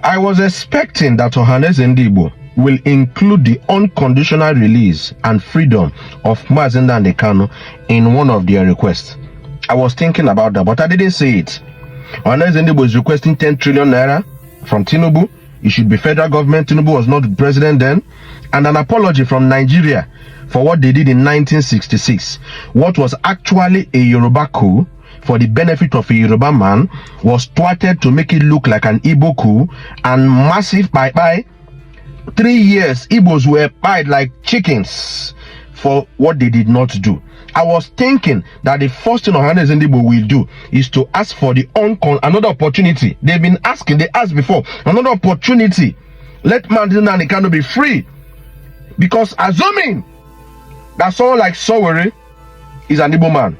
I was expecting that Ohanaeze Ndigbo will include the unconditional release and freedom of Mazi Nnamdi Kanu in one of their requests. I was thinking about that, but I didn't see it. Ohanaeze Ndigbo is requesting 10 trillion naira from Tinubu. It should be federal government. Tinubu was not president then. And an apology from Nigeria for what they did in 1966. What was actually a Yoruba coup for the benefit of a Yoruba man was thwarted to make it look like an Igbo coup, and massive bye-bye. 3 years, Igbos were pied like chickens for what they did not do. I was thinking that the first thing Ohanaeze Ndigbo will do is to ask for the another opportunity. They've been asking, they asked before, another opportunity. Let Mazi Nnamdi Kanu be free. Because assuming that someone like Sowore is an Igbo man,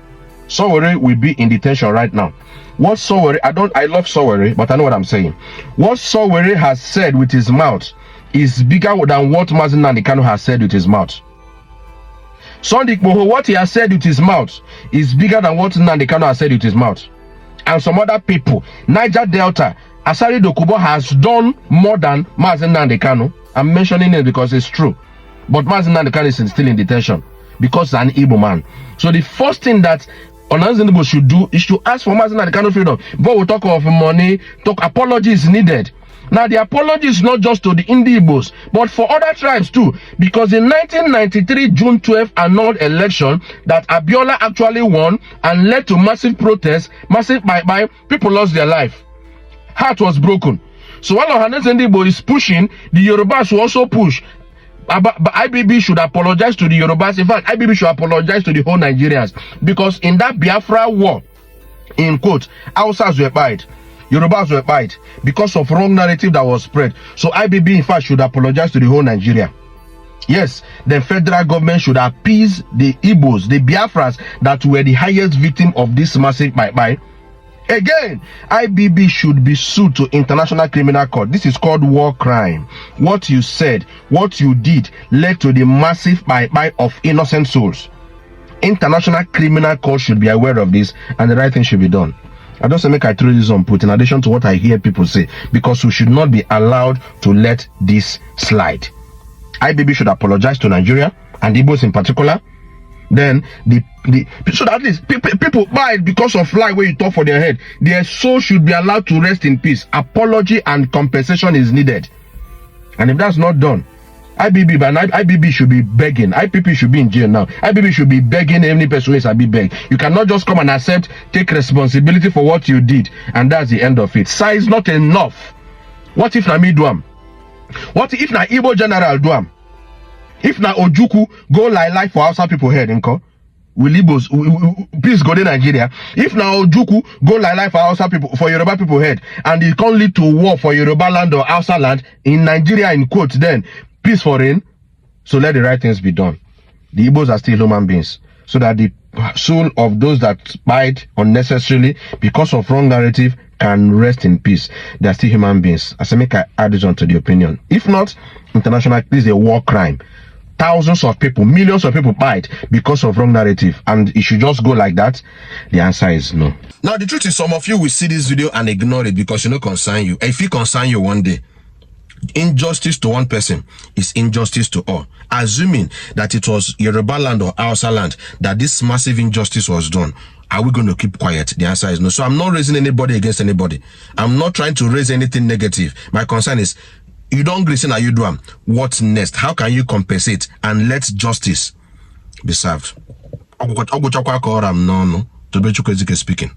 Sowore will be in detention right now. What Sowore, I love Sowore, but I know what I'm saying. What Sowore has said with his mouth is bigger than what Mazi Nnamdi Kanu has said with his mouth. Sunday Igboho, what he has said with his mouth is bigger than what Nnamdi Kanu has said with his mouth. And some other people, Niger Delta, Asari Dokubo has done more than Mazi Nnamdi Kanu. I'm mentioning it because it's true. But Mazi Nnamdi Kanu is still in detention because he's an Igbo man. So the first thing that Ohanaeze Ndigbo should do is to ask for Mazi Nnamdi Kanu freedom. But we talk of money, apology is needed. Now the apology is not just to the Igbos, but for other tribes too, because in 1993 June 12 annulled election that Abiola actually won and led to massive protests, massive bye-bye, people lost their life. Heart was broken. So while Ohanaeze Ndigbo is pushing, the Yorubas will also push. But IBB should apologize to the Yorubas. In fact, IBB should apologize to the whole Nigerians, because in that Biafra war, in quote, Hausas were pied, Yorubas were pied because of wrong narrative that was spread. So IBB in fact should apologize to the whole Nigeria. Yes, the federal government should appease the Igbos, the Biafras that were the highest victim of this massive bye-bye. Again, IBB should be sued to International Criminal Court. This is called war crime. What you said, what you did led to the massive bye-bye of innocent souls. International Criminal Court should be aware of this, and the right thing should be done. I don't say make I throw this on put in addition to what I hear people say, because we should not be allowed to let this slide. IBB should apologize to Nigeria and Igbos in particular. Then so that at least people buy it because of lie where you talk for their head. Their soul should be allowed to rest in peace. Apology and compensation is needed. And if that's not done, IBB should be begging. IPP should be in jail now. IBB should be begging any person who is a big beg. You cannot just come and accept, take responsibility for what you did, and that's the end of it. Size not enough. What if na me do am? What if na Igbo general do am? If na Ojuku go lie for Hausa people head, nko? Will Igbos please go to Nigeria? If na Ojuku go lie for Hausa people, for Yoruba people head, and it can't lead to war for Yoruba land or Hausa land in Nigeria in quotes, then peace for rain. So let the right things be done. The Igbos are still human beings, so that the soul of those that bite unnecessarily because of wrong narrative can rest in peace. They are still human beings. As I make I add this on to the opinion. If not, international, this is a war crime. Thousands of people, millions of people bite because of wrong narrative, and it should just go like that. The answer is no. Now the truth is, some of you will see this video and ignore it because you know concern you. If it concern you one day, injustice to one person is injustice to all. Assuming that it was Yoruba land or Hausa land that this massive injustice was done, are we going to keep quiet? The answer is no. So I'm not raising anybody against anybody. I'm not trying to raise anything negative. My concern is, you don't listen, are you doing? What's next? How can you compensate and let justice be served? Speaking.